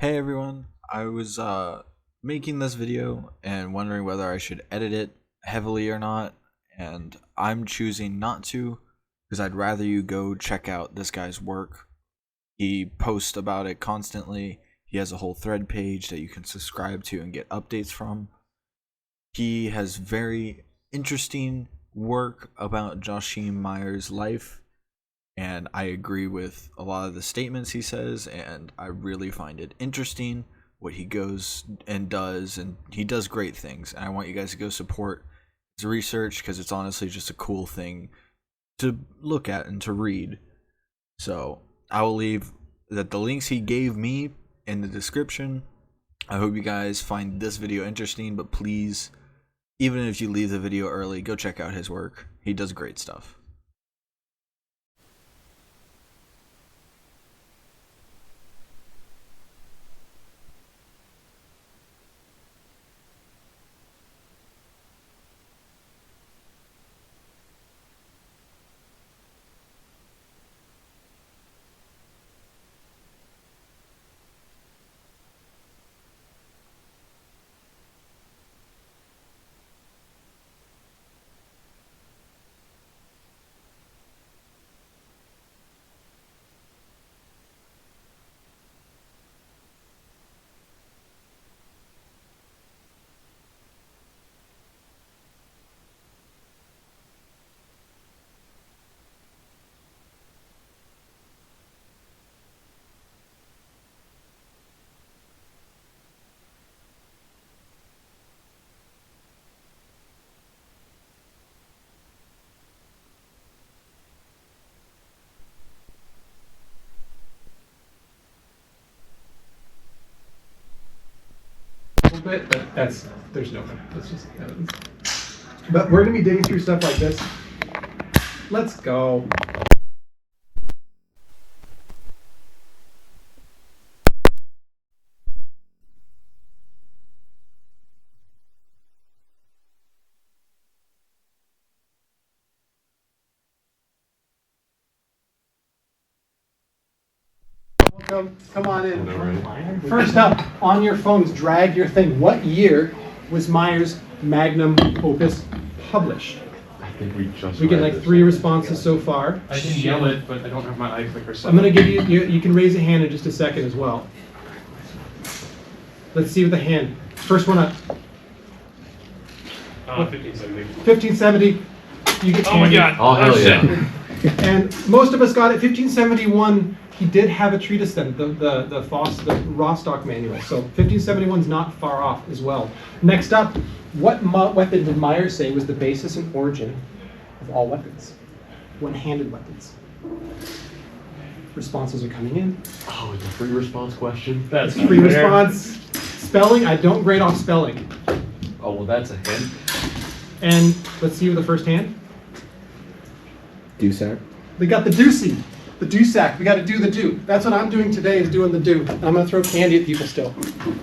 Hey everyone, I was making this video and wondering whether I should edit it heavily or not, and I'm choosing not to because I'd rather you go check out this guy's work. He posts about it constantly. He has a whole thread page that you can subscribe to and get updates from. He has very interesting work about Joachim Meyer's life, and I agree with a lot of the statements he says, and I really find it interesting what he goes and does, and he does great things, and I want you guys to go support his research because it's honestly just a cool thing to look at and to read. So I will leave the links he gave me in the description. I hope you guys find this video interesting, but please, even if you leave the video early, go check out his work. He does great stuff. Bit, but there's no one. That's just evidence. But we're gonna be digging through stuff like this. Let's go. Come on in. First up, on your phones, drag your thing. What year was Meyer's magnum opus published? I think we get like 3 responses so far. I can yell it, but I don't have my eye clicker. I'm going to give you can raise a hand in just a second as well. Let's see with the hand. First one up. 1570. 1570. You get Oh my god. Oh, hell yeah. And most of us got it. 1571, he did have a treatise then, the Rostock manual. So 1571 is not far off as well. Next up, what weapon did Meyer say was the basis and origin of all weapons? One-handed weapons. Responses are coming in. Oh, it's a free response question. That's Free response. Spelling, I don't grade off spelling. Oh, well, that's a hint. And let's see with the first hand. Dusac. We got the doocy, the doosac. We got to do the do. That's what I'm doing today, is doing the do. And I'm going to throw candy at people still,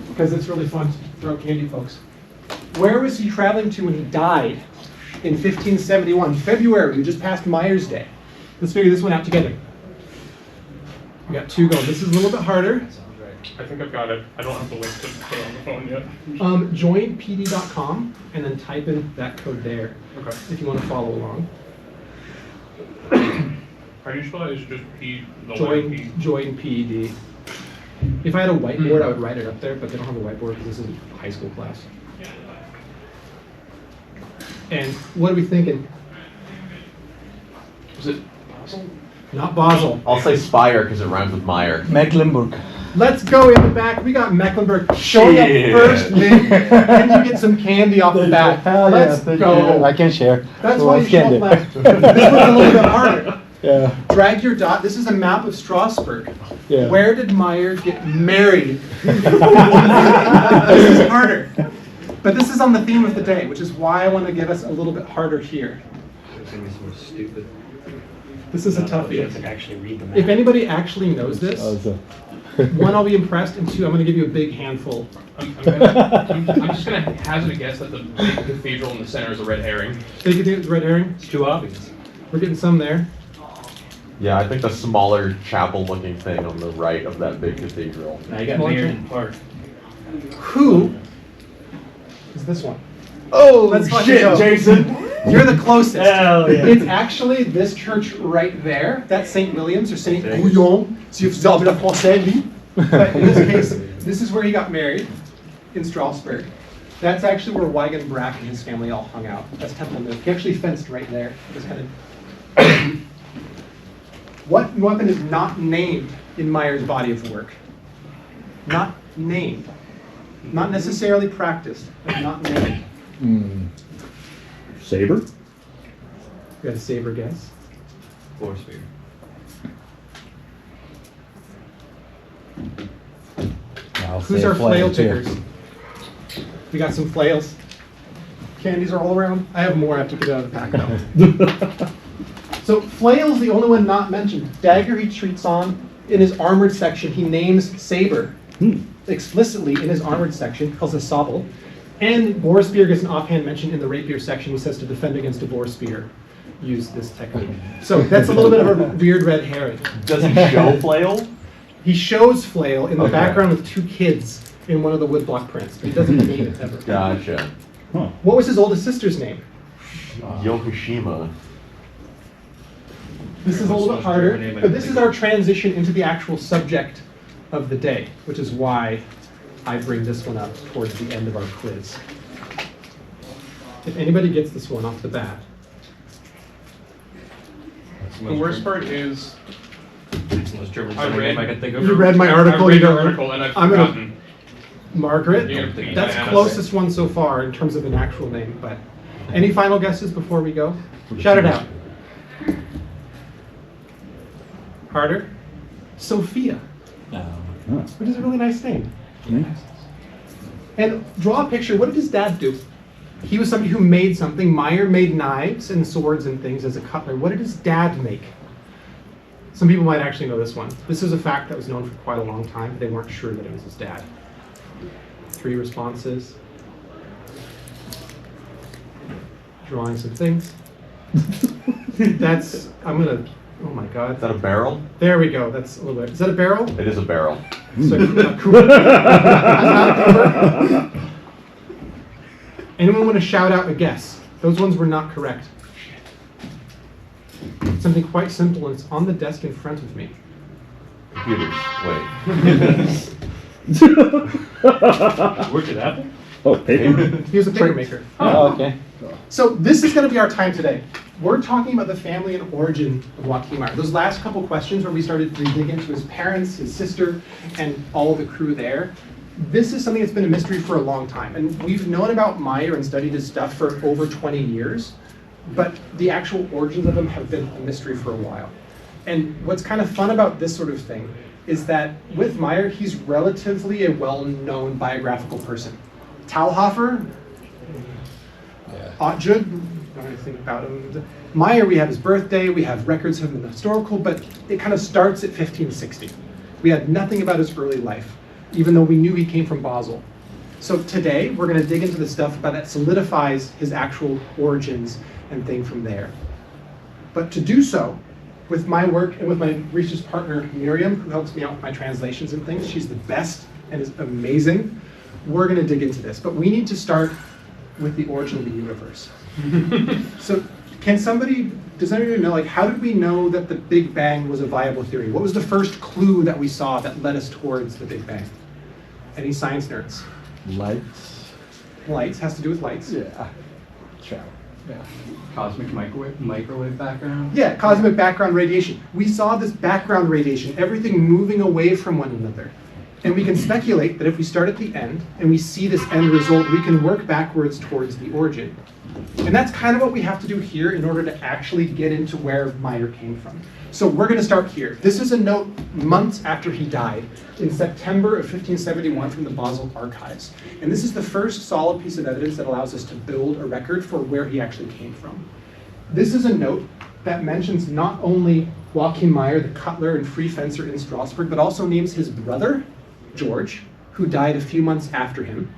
because it's really fun to throw candy, folks. Where was he traveling to when he died in 1571? February. We just passed Meyer's Day. Let's figure this one out together. We got 2 going. This is a little bit harder. I think I've got it. I don't have the link to put it on the phone yet. Join pd.com and then type in that code there. Okay. If you want to follow along. How do you spell it? Is it just P, the letter P? Join PED. If I had a whiteboard, I would write it up there, but they don't have a whiteboard because this is a high school class. And what are we thinking? Was it Basel? Not Basel. I'll say Spire because it rhymes with Meyer. Mecklenburg. Let's go in the back. We got Mecklenburg. Show up Shit. first, Nick, and you get some candy off the bat. Let's go. I can share. That's So why what's you show candy? up left. This one's a little bit harder. Yeah. Drag your dot. This is a map of Strasbourg. Yeah. Where did Meyer get married? This is harder. But this is on the theme of the day, which is why I want to give us a little bit harder here. This is a toughie. If anybody actually knows this, one, I'll be impressed, and 2, I'm going to give you a big handful. I'm just going to hazard a guess that the big cathedral in the center is a red herring. Think you think it's red herring? It's too obvious. We're getting some there. Yeah, I think the smaller chapel-looking thing on the right of that big cathedral. Now you got Mayor in Park. Who is this one? Oh, Let's fucking go. Jason! You're the closest. Hell yeah. It's actually this church right there. That's St. William's or St. Gouillon. Si vous avez le français, oui. But in this case, this is where he got married in Strasbourg. That's actually where Huygen Brack and his family all hung out. That's Temple Mill. He actually fenced right there. Just kind of. What weapon is not named in Meyer's body of work? Not named. Not necessarily practiced, but not named. Saber? You got a saber guess? Boar spear. Who's our flail pickers? We got some flails. Candies are all around. I have more. I have to get out of the pack though. So flail's the only one not mentioned. Dagger he treats on. In his armored section, he names saber explicitly in his armored section. He calls it sabel. And boar spear gets an offhand mention in the rapier section. He says to defend against a boar spear, use this technique. So that's a little bit of a weird red herring. Does he show flail? He shows flail in the Okay. background with two kids in one of the woodblock prints, but he doesn't name it ever. Gotcha. What was his oldest sister's name? Yokoshima. This is a little bit harder, but this is our transition into the actual subject of the day, which is why I bring this one up towards the end of our quiz. If anybody gets this one off the bat. The worst part is Most German I read- name I can think of. You read my I article, read you your don't article and I've I'm gonna- forgotten. Margaret? You're gonna think That's Diana. closest one so far in terms of an actual name, but any final guesses before we go? Shout it out. Harder? Sophia, which is a really nice name. And draw a picture. What did his dad do? He was somebody who made something. Meyer made knives and swords and things as a cutler. What did his dad make? Some people might actually know this one. This is a fact that was known for quite a long time. They weren't sure that it was his dad. 3 responses. Drawing some things. That's, I'm gonna, oh my Is God. that a barrel? There we go. That's a little bit. Is that a barrel? It is a barrel. So, Cooper. Not a Cooper. Anyone want to shout out a guess? Those ones were not correct. Something quite simple, and it's on the desk in front of me. Computers. Wait. Worked at Apple? Oh, paper? He was a paper maker. Oh, okay. So this is going to be our time today. We're talking about the family and origin of Joachim Meyer. Those last couple questions where we started to dig into his parents, his sister, and all the crew there. This is something that's been a mystery for a long time. And we've known about Meyer and studied his stuff for over 20 years, but the actual origins of him have been a mystery for a while. And what's kind of fun about this sort of thing is that with Meyer, he's relatively a well-known biographical person. Talhofer, Otjud, don't really think about him. Meyer, we have his birthday, we have records of him in the historical, but it kind of starts at 1560. We had nothing about his early life, even though we knew he came from Basel. So today, we're going to dig into the stuff about that solidifies his actual origins and thing from there. But to do so, with my work and with my research partner, Miriam, who helps me out with my translations and things, she's the best and is amazing, we're going to dig into this. But we need to start with the origin of the universe. So does anybody know, like, how did we know that the Big Bang was a viable theory? What was the first clue that we saw that led us towards the Big Bang? Any science nerds? Lights. Lights, has to do with lights. Yeah. Ciao. Yeah. Cosmic microwave background. Yeah, cosmic background radiation. We saw this background radiation, everything moving away from one another. And we can speculate that if we start at the end and we see this end result, we can work backwards towards the origin. And that's kind of what we have to do here in order to actually get into where Meyer came from. So we're going to start here. This is a note months after he died in September of 1571 from the Basel archives. And this is the first solid piece of evidence that allows us to build a record for where he actually came from. This is a note that mentions not only Joachim Meyer, the cutler and free fencer in Strasbourg, but also names his brother, George, who died a few months after him,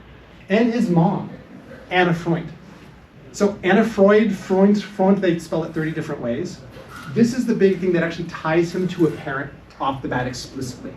and his mom, Anna Freund. So Anna Freud, they spell it 30 different ways. This is the big thing that actually ties him to a parent off the bat explicitly.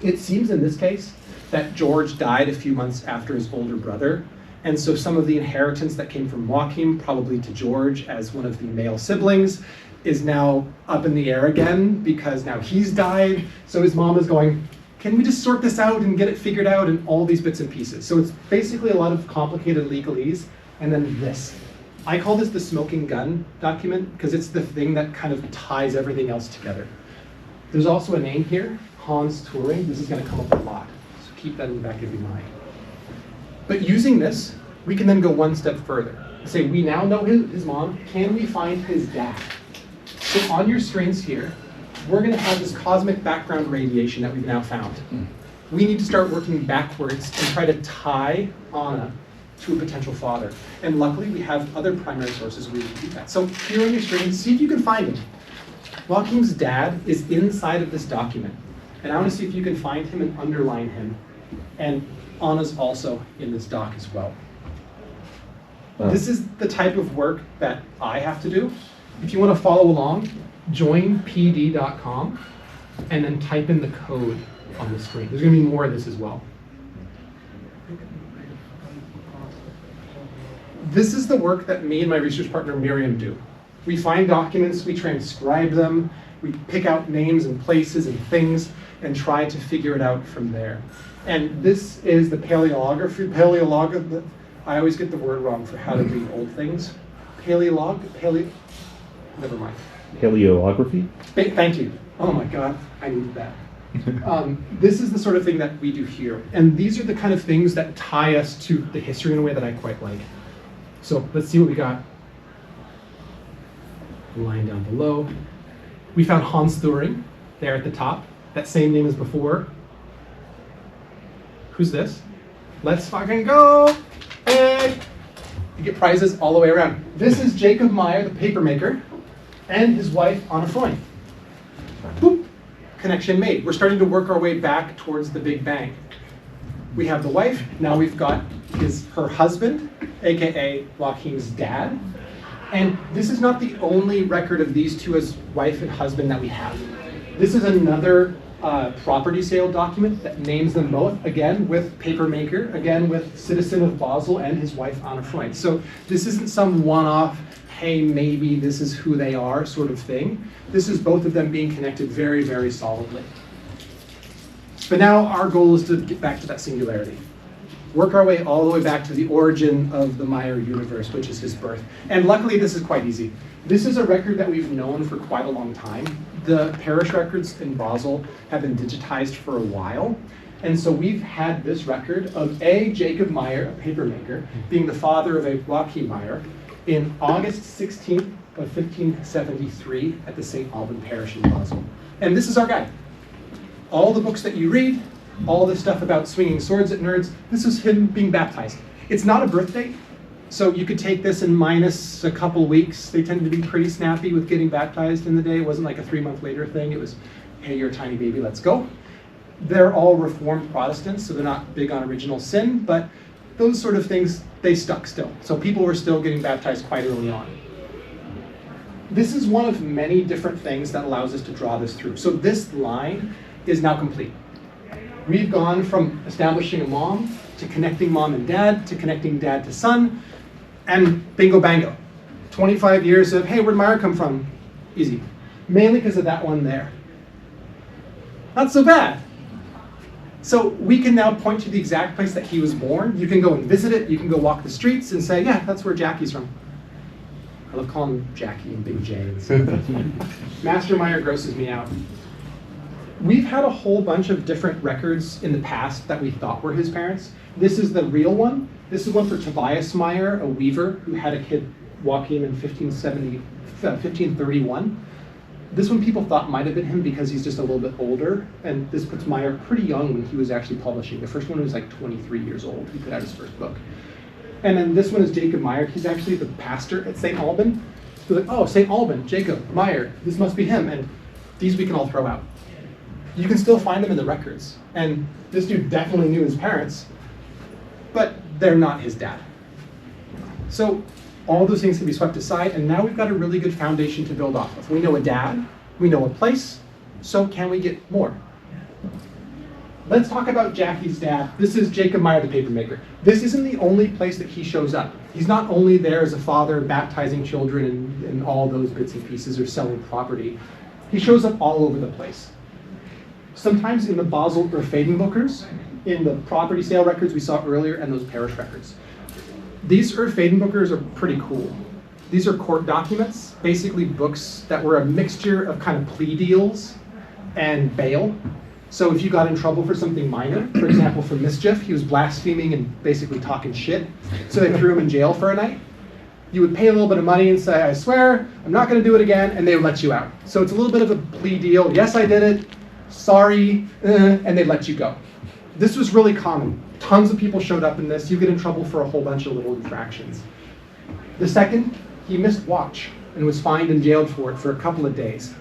It seems in this case that George died a few months after his older brother, and so some of the inheritance that came from Joachim, probably to George as one of the male siblings, is now up in the air again because now he's died. So his mom is going, can we just sort this out and get it figured out, and all these bits and pieces. So it's basically a lot of complicated legalese, and then this. I call this the smoking gun document because it's the thing that kind of ties everything else together. There's also a name here, Hans Turing. This is going to come up a lot, so keep that in the back of your mind. But using this, we can then go one step further. Say, we now know his mom. Can we find his dad? So on your screens here, we're going to have this cosmic background radiation that we've now found. We need to start working backwards and try to tie Anna to a potential father. And luckily, we have other primary sources where we can do that. So here on your screen, see if you can find him. Joachim's dad is inside of this document. And I want to see if you can find him and underline him. And Anna's also in this doc as well. This is the type of work that I have to do. If you want to follow along, join pd.com and then type in the code on the screen. There's going to be more of this as well. This is the work that me and my research partner Miriam do. We find documents, we transcribe them, we pick out names and places and things and try to figure it out from there. And this is the paleography. I always get the word wrong for how to read old things. Never mind. Paleography? Thank you. Oh my God, I needed that. This is the sort of thing that we do here. And these are the kind of things that tie us to the history in a way that I quite like. So let's see what we got. Line down below. We found Hans Turing there at the top. That same name as before. Who's this? Let's fucking go! And you get prizes all the way around. This is Jacob Meyer, the papermaker, and his wife, Anna Freund. Boop! Connection made. We're starting to work our way back towards the Big Bang. We have the wife. Now we've got her husband, aka Joachim's dad. And this is not the only record of these two as wife and husband that we have. This is another property sale document that names them both, again with papermaker, again with citizen of Basel and his wife Anna Freund. So this isn't some one-off, hey, maybe this is who they are sort of thing. This is both of them being connected very, very solidly. But now our goal is to get back to that singularity. Work our way all the way back to the origin of the Meyer universe, which is his birth. And luckily, this is quite easy. This is a record that we've known for quite a long time. The parish records in Basel have been digitized for a while. And so we've had this record of Jacob Meyer, a papermaker, being the father of a Joachim Meyer, in August 16th of 1573 at the St. Alban parish in Basel. And this is our guy. All the books that you read, all this stuff about swinging swords at nerds, this is him being baptized. It's not a birth date, so you could take this and minus a couple weeks. They tended to be pretty snappy with getting baptized in the day. It wasn't like a 3-month later thing. It was, hey, you're a tiny baby, let's go. They're all Reformed Protestants, so they're not big on original sin, but those sort of things, they stuck still. So people were still getting baptized quite early on. This is one of many different things that allows us to draw this through. So this line is now complete. We've gone from establishing a mom, to connecting mom and dad, to connecting dad to son, and bingo bango. 25 years of, hey, where'd Meyer come from? Easy. Mainly because of that one there. Not so bad. So we can now point to the exact place that he was born. You can go and visit it. You can go walk the streets and say, yeah, that's where Jackie's from. I love calling him Jackie and Big J. Master Meyer grosses me out. We've had a whole bunch of different records in the past that we thought were his parents. This is the real one. This is one for Tobias Meyer, a weaver who had a kid, Joachim, in 1531. This one people thought might have been him because he's just a little bit older, and this puts Meyer pretty young when he was actually publishing. The first one was like 23 years old. He put out his first book. And then this one is Jacob Meyer. He's actually the pastor at St. Alban. So like, oh, St. Alban, Jacob Meyer, this must be him. And these we can all throw out. You can still find them in the records. And this dude definitely knew his parents, but they're not his dad. So All those things can be swept aside, and now we've got a really good foundation to build off of. We know a dad, we know a place, so can we get more? Let's talk about Jackie's dad. This is Jacob Meyer, the papermaker. This isn't the only place that he shows up. He's not only there as a father baptizing children and all those bits and pieces or selling property. He shows up all over the place. Sometimes in the Basel or Fadenbookers, in the property sale records we saw earlier, and those parish records. These Fadenbookers are pretty cool. These are court documents, basically books that were a mixture of kind of plea deals and bail. So if you got in trouble for something minor, for example, for mischief, he was blaspheming and basically talking shit, so they threw him in jail for a night. You would pay a little bit of money and say, I swear, I'm not going to do it again, and they would let you out. So it's a little bit of a plea deal. Yes, I did it. Sorry, and they let you go. This was really common. Tons of people showed up in this. You get in trouble for a whole bunch of little infractions. The second, he missed watch and was fined and jailed for it for a couple of days.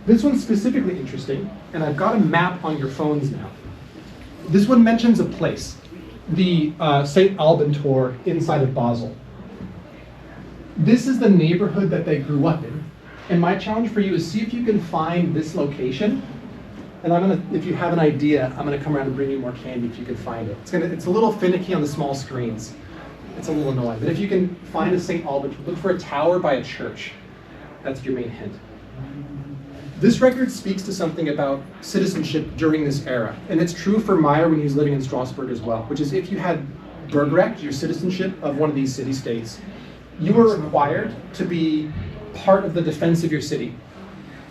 This one's specifically interesting, and I've got a map on your phones now. This one mentions a place, the St. Alban Tor inside of Basel. This is the neighborhood that they grew up in, and my challenge for you is see if you can find this location. And if you have an idea, I'm gonna come around and bring you more candy if you can find it. It's a little finicky on the small screens. It's a little annoying, but if you can find a St. Alban, look for a tower by a church. That's your main hint. This record speaks to something about citizenship during this era, and it's true for Meyer when he was living in Strasbourg as well, which is if you had Burgrecht, your citizenship of one of these city-states, you were required to be part of the defense of your city,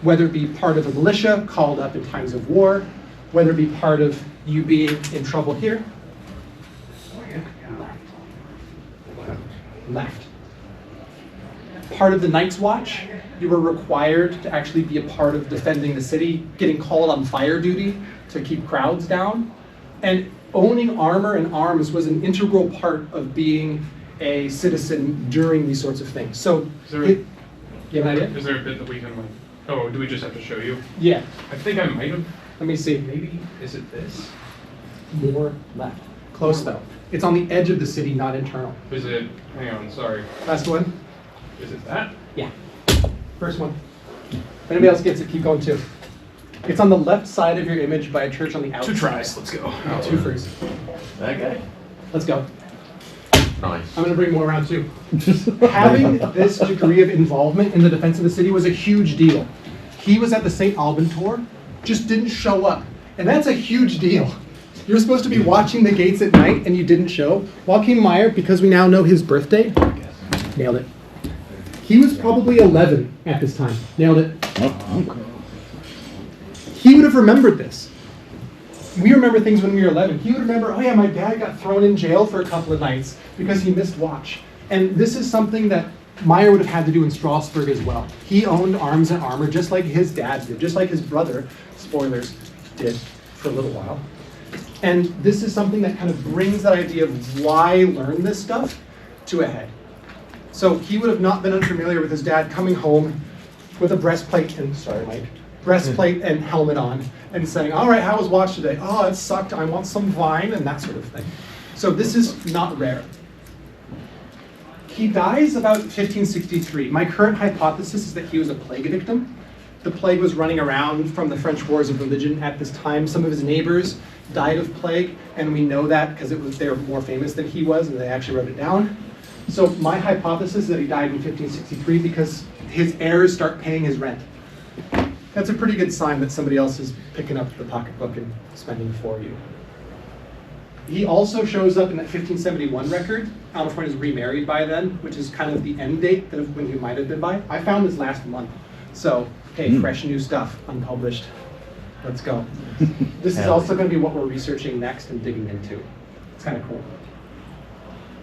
whether it be part of a militia called up in times of war, whether it be part of you being in trouble here, left. Part of the Night's Watch, you were required to actually be a part of defending the city, getting called on fire duty to keep crowds down. And owning armor and arms was an integral part of being a citizen during these sorts of things. So, you have an idea? Is there a bit that we can like, oh, do we just have to show you? Yeah. I think I might have, Let me see. maybe, is it this? More left. Close though. It's on the edge of the city, not internal. Is it, hang on, sorry. Last one. Is it that? Yeah. First one. If anybody else gets it, keep going too. It's on the left side of your image by a church on the outside. 2 tries, let's go. Two first. That guy? Let's go. Nice. I'm going to bring more around too. Having this degree of involvement in the defense of the city was a huge deal. He was at the St. Alban Tor, just didn't show up. And that's a huge deal. You're supposed to be watching the gates at night and you didn't show. Joachim Meyer, because we now know his birthday, nailed it. He was probably 11 at this time. Nailed it. He would have remembered this. We remember things when we were 11. He would remember, oh yeah, my dad got thrown in jail for a couple of nights because he missed watch. And this is something that Meyer would have had to do in Strasbourg as well. He owned arms and armor just like his dad did, just like his brother, spoilers, did for a little while. And this is something that kind of brings that idea of why learn this stuff to a head. So he would have not been unfamiliar with his dad coming home with a breastplate and, sorry Mike, breastplate and helmet on and saying, all right, how was watch today? Oh, it sucked, I want some wine, and that sort of thing. So this is not rare. He dies about 1563. My current hypothesis is that he was a plague victim. The plague was running around from the French Wars of Religion at this time. Some of his neighbors died of plague, and we know that because they were more famous than he was, and they actually wrote it down. So my hypothesis is that he died in 1563 because his heirs start paying his rent. That's a pretty good sign that somebody else is picking up the pocketbook and spending for you. He also shows up in that 1571 record. Alfred is remarried by then, which is kind of the end date of when he might have been by. I found this last month. So, hey, fresh new stuff, unpublished. Let's go. This is also going to be what we're researching next and digging into. It's kind of cool.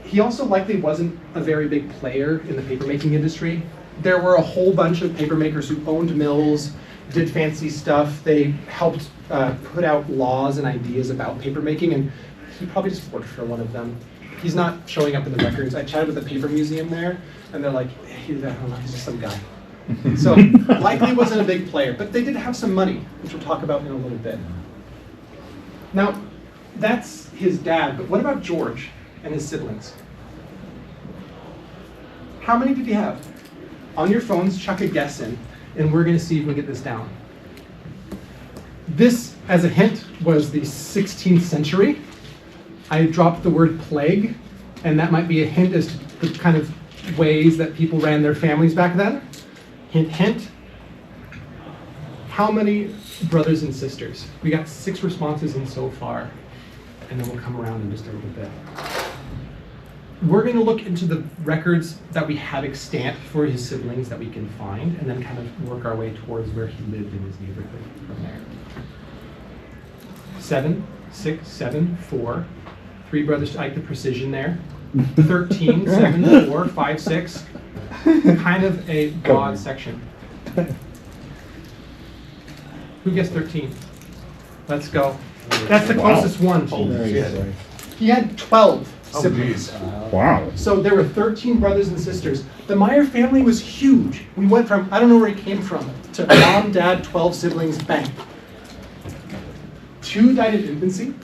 He also likely wasn't a very big player in the papermaking industry. There were a whole bunch of papermakers who owned mills, did fancy stuff. They helped put out laws and ideas about papermaking, and he probably just worked for one of them. He's not showing up in the records. I chatted with the paper museum there, and they're like, I don't know, he's just some guy. So likely wasn't a big player, but they did have some money, which we'll talk about in a little bit. Now, that's his dad, but what about George and his siblings? How many did he have? On your phones, chuck a guess in, and we're going to see if we get this down. This, as a hint, was the 16th century. I dropped the word plague, and that might be a hint as to the kind of ways that people ran their families back then. Hint, hint. How many brothers and sisters? We got 6 responses in so far, and then we'll come around in just a little bit. We're going to look into the records that we have extant for his siblings that we can find, and then kind of work our way towards where he lived in his neighborhood from there. 7, 6, 7, 4. 3 brothers, I like the precision there. 13, 7, 4, 5, 6. Kind of a broad section. Who gets 13? Let's go. That's the closest one. He had 12 siblings. Wow. So there were 13 brothers and sisters. The Meyer family was huge. We went from, I don't know where he came from, to mom, dad, 12 siblings, bang. 2 died in infancy.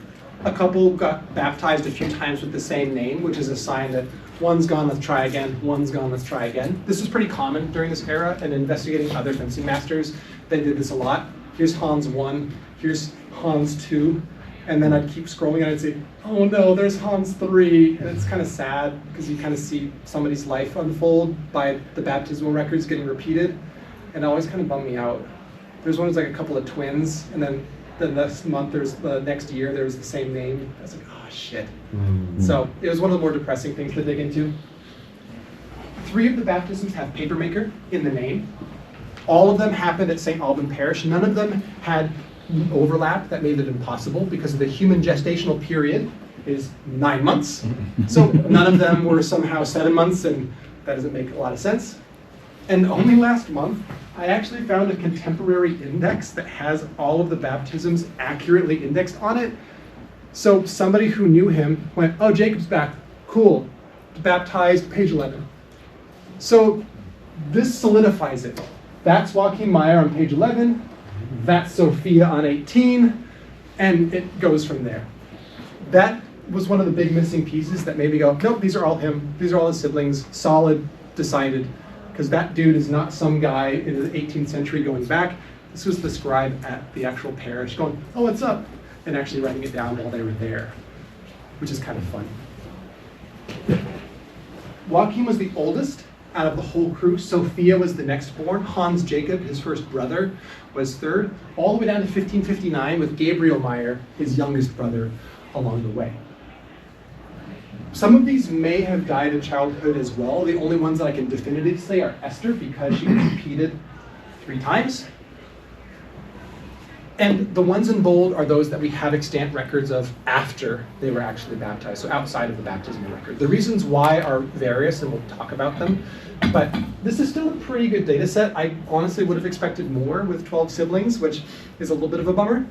A couple got baptized a few times with the same name, which is a sign that one's gone, let's try again, one's gone, let's try again. This was pretty common during this era, and investigating other fencing masters, they did this a lot. Here's Hans 1, here's Hans 2, and then I'd keep scrolling and I'd say, oh no, there's Hans 3, and it's kind of sad because you kind of see somebody's life unfold by the baptismal records getting repeated, and it always kind of bummed me out. There's one that's like a couple of twins, and then the next month, the next year, there was the same name. I was like, oh shit. Mm-hmm. So it was one of the more depressing things to dig into. 3 of the baptisms have papermaker in the name. All of them happened at St. Alban Parish. None of them had overlap that made it impossible because the human gestational period is 9 months. So none of them were somehow 7 months, and that doesn't make a lot of sense. And only last month, I actually found a contemporary index that has all of the baptisms accurately indexed on it. So somebody who knew him went, oh, Jacob's back, cool, baptized, page 11. So this solidifies it. That's Joachim Meyer on page 11, that's Sophia on 18, and it goes from there. That was one of the big missing pieces that made me go, nope, these are all him, these are all his siblings, solid, decided. Because that dude is not some guy in the 18th century going back. This was the scribe at the actual parish going, oh, what's up? And actually writing it down while they were there, which is kind of fun. Joachim was the oldest out of the whole crew. Sophia was the next born. Hans Jacob, his first brother, was third, all the way down to 1559 with Gabriel Meyer, his youngest brother, along the way. Some of these may have died in childhood as well. The only ones that I can definitively say are Esther, because she was repeated 3 times. And the ones in bold are those that we have extant records of after they were actually baptized, so outside of the baptismal record. The reasons why are various, and we'll talk about them. But this is still a pretty good data set. I honestly would have expected more with 12 siblings, which is a little bit of a bummer.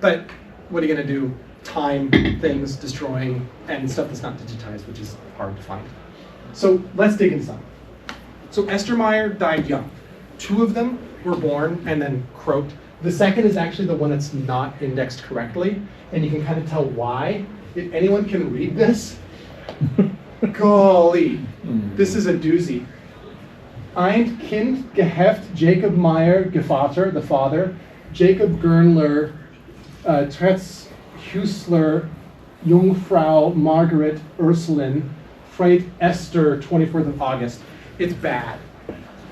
But what are you going to do? Time, things, destroying, and stuff that's not digitized, which is hard to find. So let's dig in some. So Esther Meyer died young. 2 of them were born and then croaked. The second is actually the one that's not indexed correctly, and you can kind of tell why. If anyone can read this, golly, this is a doozy. Ein Kind geheft Jacob Meyer Gevater, the father, Jacob Gernler, Tretz Husler, Jungfrau Margaret Ursuline, Freit Esther, 24th of August. It's bad.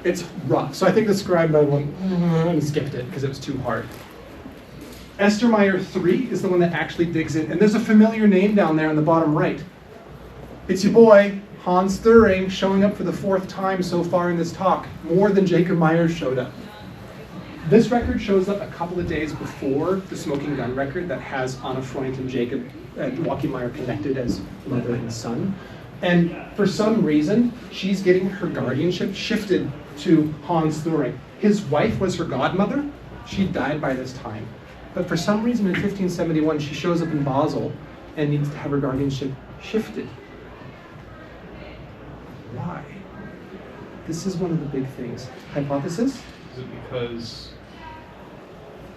It's rough. So I think the scribe might went and skipped it because it was too hard. Esther Meyer 3 is the one that actually digs in. And there's a familiar name down there on the bottom right. It's your boy, Hans Thuring, showing up for the 4th time so far in this talk. More than Jacob Meyer showed up. This record shows up a couple of days before the smoking gun record that has Anna Freund and Jacob and Joachim Meyer connected as mother and son. And for some reason, she's getting her guardianship shifted to Hans Thuring. His wife was her godmother. She died by this time. But for some reason in 1571, she shows up in Basel and needs to have her guardianship shifted. Why? This is one of the big things. Hypothesis? Is it because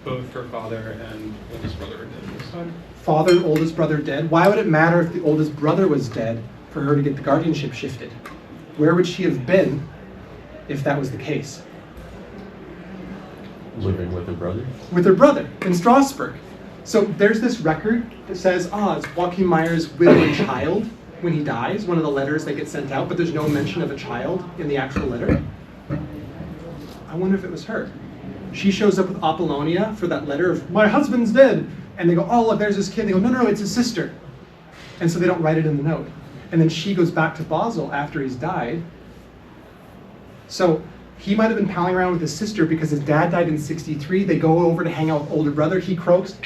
both her father and oldest brother are dead this time? Father and oldest brother dead. Why would it matter if the oldest brother was dead for her to get the guardianship shifted? Where would she have been if that was the case? Living with her brother. With her brother in Strasbourg. So there's this record that says, it's Joachim Meyer's widow and child when he dies, one of the letters that get sent out, but there's no mention of a child in the actual letter. I wonder if it was her. She shows up with Apollonia for that letter of, my husband's dead. And they go, oh, look, there's this kid. They go, no, it's his sister. And so they don't write it in the note. And then she goes back to Basel after he's died. So he might have been palling around with his sister because his dad died in '63. They go over to hang out with older brother. He croaks,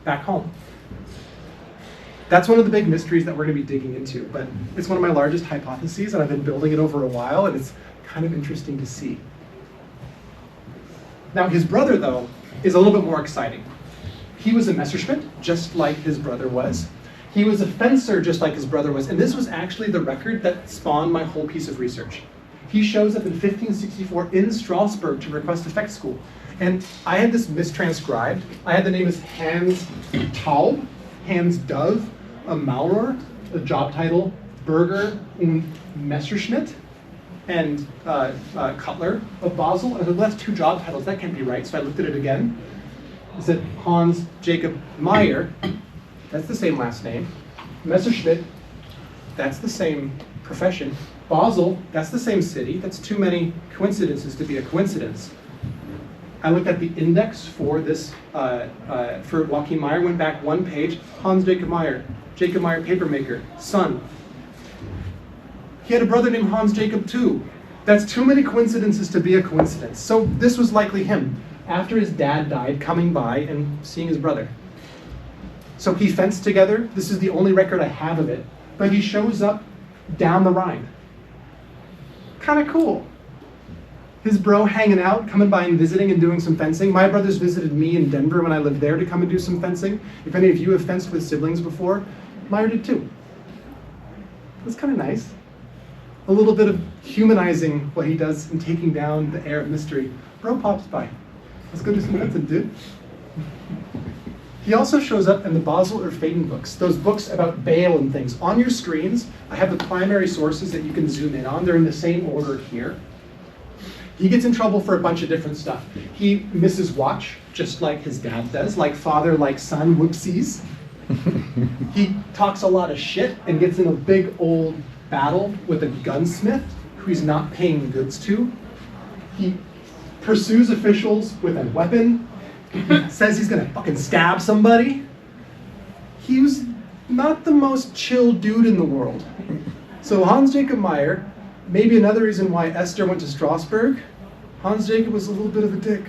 back home. That's one of the big mysteries that we're going to be digging into. But it's one of my largest hypotheses, and I've been building it over a while, and it's kind of interesting to see. Now, his brother, though, is a little bit more exciting. He was a Messerschmitt, just like his brother was. He was a fencer, just like his brother was. And this was actually the record that spawned my whole piece of research. He shows up in 1564 in Strasbourg to request effect school. And I had this mistranscribed. I had the name as Hans Taub, Hans Dove, a Maurer, the job title, Berger und Messerschmitt, and Cutler of Basel. And I said, well, that's two job titles. That can't be right. So I looked at it again. I said, Hans Jacob Meyer, that's the same last name. Messerschmitt, that's the same profession. Basel, that's the same city. That's too many coincidences to be a coincidence. I looked at the index for this, for Joachim Meyer, went back one page, Hans Jacob Meyer papermaker, son. He had a brother named Hans Jacob too. That's too many coincidences to be a coincidence. So this was likely him, after his dad died, coming by and seeing his brother. So he fenced together. This is the only record I have of it. But he shows up down the Rhine. Kind of cool. His bro hanging out, coming by and visiting and doing some fencing. My brothers visited me in Denver when I lived there to come and do some fencing. If any of you have fenced with siblings before, Meyer did too. That's kind of nice. A little bit of humanizing what he does in taking down the air of mystery. Bro pops by. Let's go do some fencing, dude. He also shows up in the Basel or Faden books, those books about Baal and things. On your screens, I have the primary sources that you can zoom in on. They're in the same order here. He gets in trouble for a bunch of different stuff. He misses watch, just like his dad does, like father, like son, whoopsies. He talks a lot of shit and gets in a big old battle with a gunsmith who he's not paying goods to. He pursues officials with a weapon, says he's gonna fucking stab somebody. He was not the most chill dude in the world. So Hans Jacob Meyer, maybe another reason why Esther went to Strasbourg, Hans Jacob was a little bit of a dick.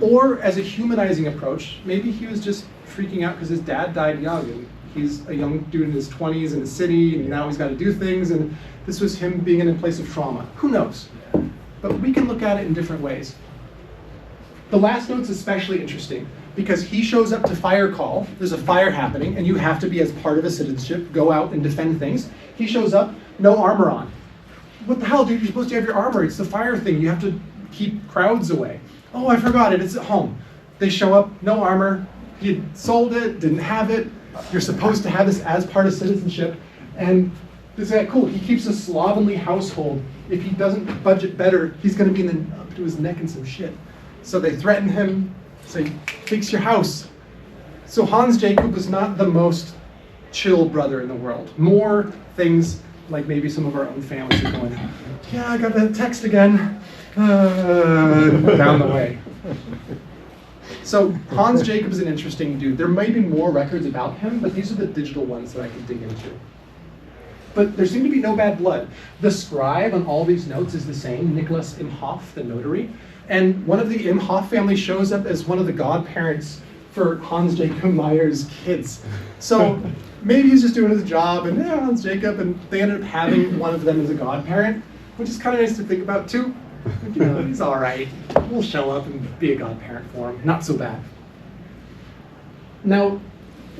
Or as a humanizing approach, maybe he was just freaking out because his dad died young and he's a young dude in his 20s in the city and now he's got to do things and this was him being in a place of trauma. Who knows? But we can look at it in different ways. The last note's especially interesting because he shows up to fire call. There's a fire happening and you have to be, as part of a citizenship, go out and defend things. He shows up, no armor on. What the hell, dude? You're supposed to have your armor. It's the fire thing. You have to keep crowds away. Oh, I forgot it. It's at home. They show up, no armor. He sold it, didn't have it. You're supposed to have this as part of citizenship. And this guy, cool, he keeps a slovenly household. If he doesn't budget better, he's going to be up to his neck in some shit. So they threaten him, say, fix your house. So Hans Jacob was not the most chill brother in the world. More things like maybe some of our own families are going, yeah, I got that text again, down the way. So Hans Jacob is an interesting dude. There might be more records about him, but these are the digital ones that I could dig into. But there seemed to be no bad blood. The scribe on all these notes is the same, Nicholas Imhoff, the notary. And one of the Imhoff family shows up as one of the godparents for Hans Jacob Meyer's kids. So maybe he's just doing his job and yeah, Hans Jacob, and they ended up having one of them as a godparent, which is kind of nice to think about too. You know, he's all right. We'll show up and be a godparent for him. Not so bad. Now,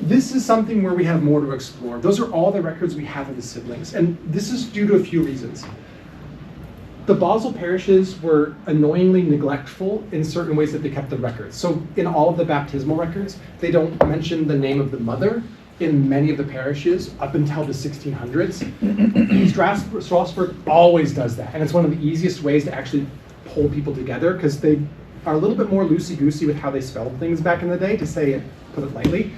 this is something where we have more to explore. Those are all the records we have of the siblings, and this is due to a few reasons. The Basel parishes were annoyingly neglectful in certain ways that they kept the records. So in all of the baptismal records, they don't mention the name of the mother in many of the parishes up until the 1600s. Strasbourg always does that, and it's one of the easiest ways to actually pull people together because they are a little bit more loosey-goosey with how they spelled things back in the day, to say it, put it lightly.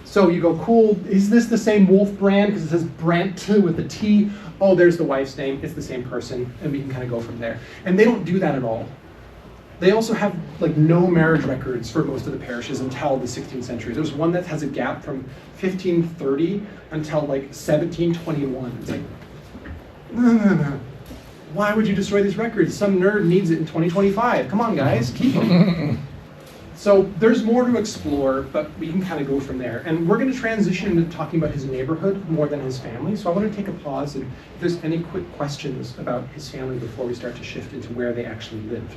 So you go, cool, is this the same Wolf brand? Because it says Brandt with a T. Oh, there's the wife's name, it's the same person, and we can kind of go from there. And they don't do that at all. They also have like no marriage records for most of the parishes until the 16th century. There's one that has a gap from 1530 until like 1721. It's like, no. Why would you destroy these records? Some nerd needs it in 2025. Come on, guys, keep them. So there's more to explore, but we can kind of go from there. And we're going to transition into talking about his neighborhood more than his family. So I want to take a pause, and if there's any quick questions about his family before we start to shift into where they actually lived.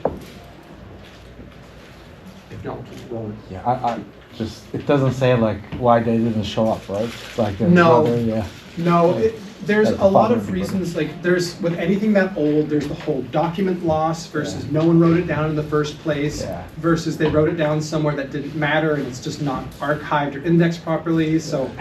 If not, we'll keep rolling. Yeah, I just, it doesn't say like why they didn't show up, right? Like their No. brother, yeah. No, there's Like a lot father of of the reasons, like there's, with anything that old, there's the whole document loss versus no one wrote it down in the first place Yeah. versus they wrote it down somewhere that didn't matter and it's just not archived or indexed properly. So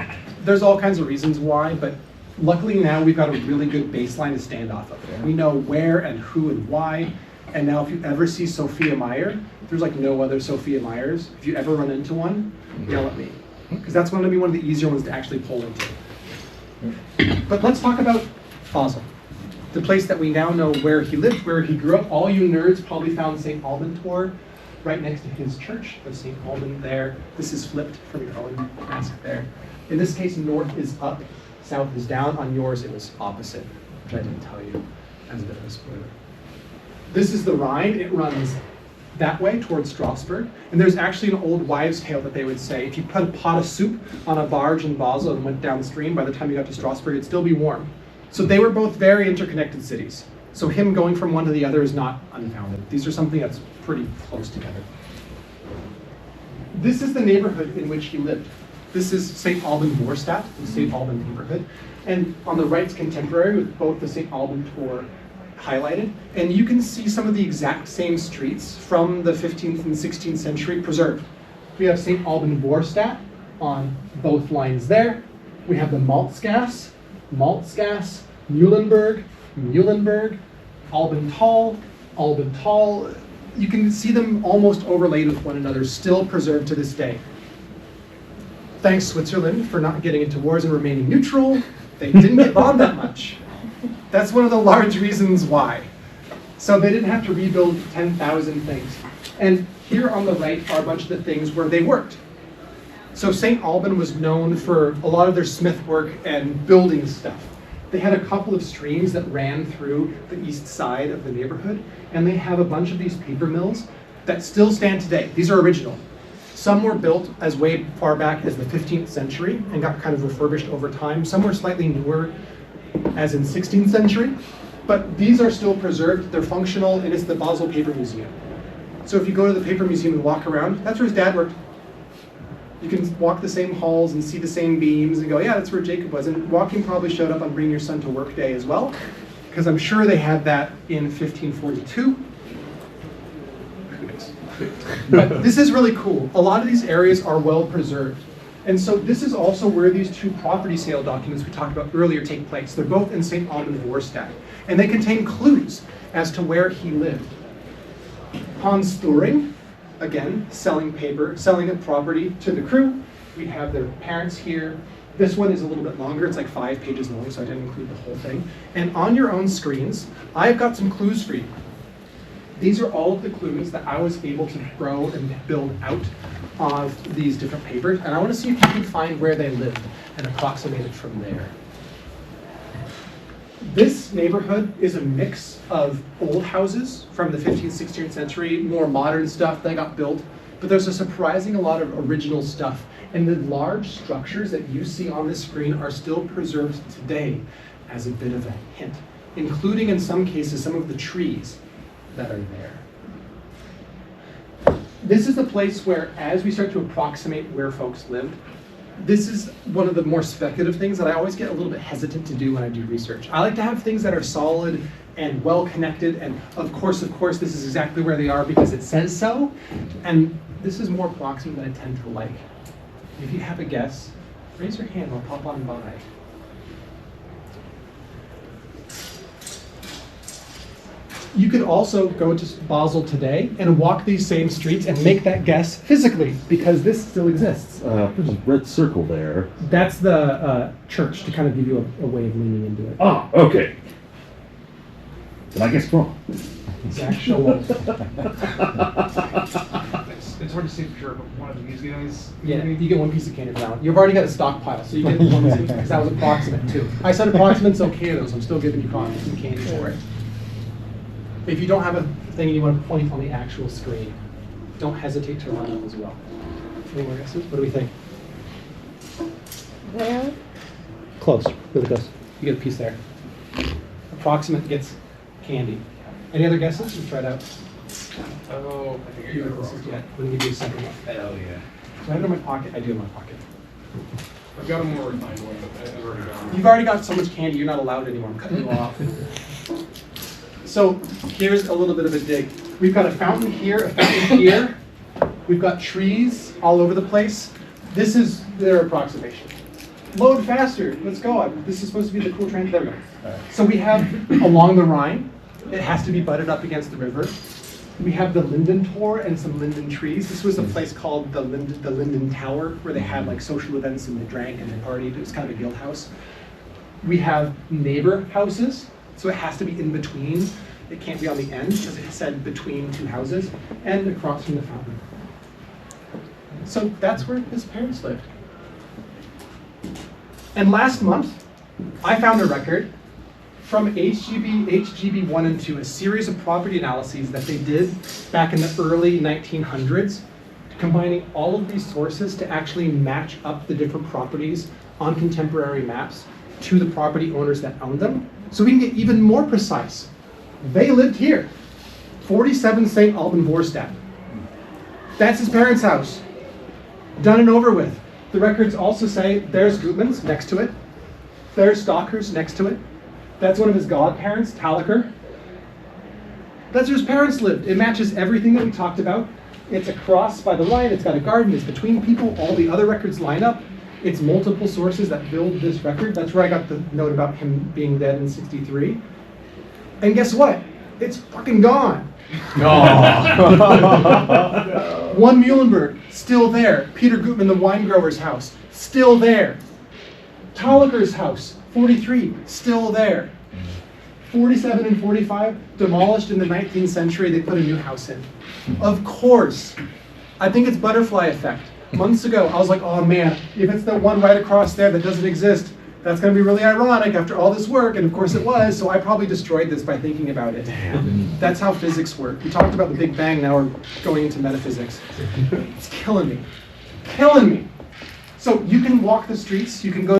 there's all kinds of reasons why, but luckily now we've got a really good baseline to stand off of. We know where and who and why. And now if you ever see Sophia Meyer, there's like no other Sophia Meyers. If you ever run into one, yell at me. Because that's going to be one of the easier ones to actually pull into. But let's talk about Basel, the place that we now know where he lived, where he grew up. All you nerds probably found St. Alban tour right next to his church of St. Alban there. This is flipped from your own mask there. In this case, north is up, south is down. On yours, it was opposite, which I didn't tell you as a bit of a spoiler. This is the Rhine. It runs that way towards Strasbourg. And there's actually an old wives' tale that they would say, if you put a pot of soup on a barge in Basel and went downstream, by the time you got to Strasbourg, it'd still be warm. So they were both very interconnected cities. So him going from one to the other is not unfounded. These are something that's pretty close together. This is the neighborhood in which he lived. This is St. Alban Vorstadt, the St. Alban neighborhood. And on the right's contemporary with both the St. Alban tour highlighted, and you can see some of the exact same streets from the 15th and 16th century preserved. We have St. Alban Vorstadt on both lines there. We have the Malzgasse, Muhlenberg, Albental. You can see them almost overlaid with one another, still preserved to this day. Thanks Switzerland for not getting into wars and remaining neutral. They didn't get bombed that much. That's one of the large reasons why. So they didn't have to rebuild 10,000 things. And here on the right are a bunch of the things where they worked. So St. Alban was known for a lot of their smith work and building stuff. They had a couple of streams that ran through the east side of the neighborhood, and they have a bunch of these paper mills that still stand today. These are original. Some were built as way far back as the 15th century and got kind of refurbished over time. Some were slightly newer, as in 16th century, but these are still preserved, they're functional, and it's the Basel Paper Museum. So if you go to the paper museum and walk around, that's where his dad worked. You can walk the same halls and see the same beams and go, yeah, that's where Jacob was. And Joachim probably showed up on Bring Your Son to Work Day as well, because I'm sure they had that in 1542. Who knows? But this is really cool. A lot of these areas are well preserved. And so this is also where these two property sale documents we talked about earlier take place. They're both in St. Alban Vorstadt, and they contain clues as to where he lived. Hans Thuring, again, selling a property to the crew. We have their parents here. This one is a little bit longer. It's like 5 pages long, so I didn't include the whole thing. And on your own screens, I've got some clues for you. These are all of the clues that I was able to grow and build out of these different papers, and I want to see if you can find where they lived and approximate it from there. This neighborhood is a mix of old houses from the 15th, 16th century, more modern stuff that got built, but there's a surprising lot of original stuff, and the large structures that you see on this screen are still preserved today as a bit of a hint, including in some cases some of the trees that are there. This is the place where, as we start to approximate where folks lived, this is one of the more speculative things that I always get a little bit hesitant to do when I do research. I like to have things that are solid and well connected, and of course, this is exactly where they are because it says so, and this is more approximate than I tend to like. If you have a guess Raise your hand, I'll pop on by. You could also go to Basel today and walk these same streets and make that guess physically, because this still exists. There's a red circle there. That's the church, to kind of give you a way of leaning into it. Ah, okay. Did I guess wrong? Zach Schultz. It's hard to say for sure, but one of these guys. Yeah, you get one piece of candy for that one. You've already got a stockpile, so you get one because that was approximate too. I said approximate's okay though, so I'm still giving you some candy for it. If you don't have a thing and you want to point on the actual screen, don't hesitate to run them as well. Any more guesses? What do we think? There. Close, really close. You get a piece there. Approximate gets candy. Any other guesses? Let's try it out. Oh, I think I You got it haven't listened wrong. yet. Let me give you a second one. Hell yeah. Do I have it in my pocket? I do in my pocket. I've got a more refined one, but I've already got one. You've already got so much candy, you're not allowed anymore. I'm cutting you off. So here's a little bit of a dig. We've got a fountain here, a fountain here. We've got trees all over the place. This is their approximation. Load faster, let's go. This is supposed to be the cool train. There we go. So we have along the Rhine, it has to be butted up against the river. We have the Linden Tor and some linden trees. This was a place called the Linden Tower, where they had like social events and they drank and they partied. It was kind of a guild house. We have neighbor houses, so it has to be in between. It can't be on the end because it said between two houses, and across from the fountain. So that's where his parents lived. And last month, I found a record from HGB 1 and 2, a series of property analyses that they did back in the early 1900s, combining all of these sources to actually match up the different properties on contemporary maps to the property owners that owned them. So we can get even more precise. They lived here, 47 St. Alban Vorstadt. That's his parents' house. Done and over with. The records also say there's Gutman's next to it. There's Stalker's next to it. That's one of his godparents, Talaker. That's where his parents lived. It matches everything that we talked about. It's across by the line, it's got a garden, it's between people, all the other records line up. It's multiple sources that build this record. That's where I got the note about him being dead in '63. And guess what? It's fucking gone. One Muhlenberg, still there. Peter Gutmann, the wine grower's house, still there. Talaker's house, 43, still there. 47 and 45, demolished in the 19th century, they put a new house in. Of course, I think it's butterfly effect. Months ago, I was like, oh man, if it's the one right across there that doesn't exist, that's gonna be really ironic after all this work, and of course it was, so I probably destroyed this by thinking about it. That's how physics work. We talked about the Big Bang, now we're going into metaphysics. It's killing me. Killing me. So you can walk the streets, you can go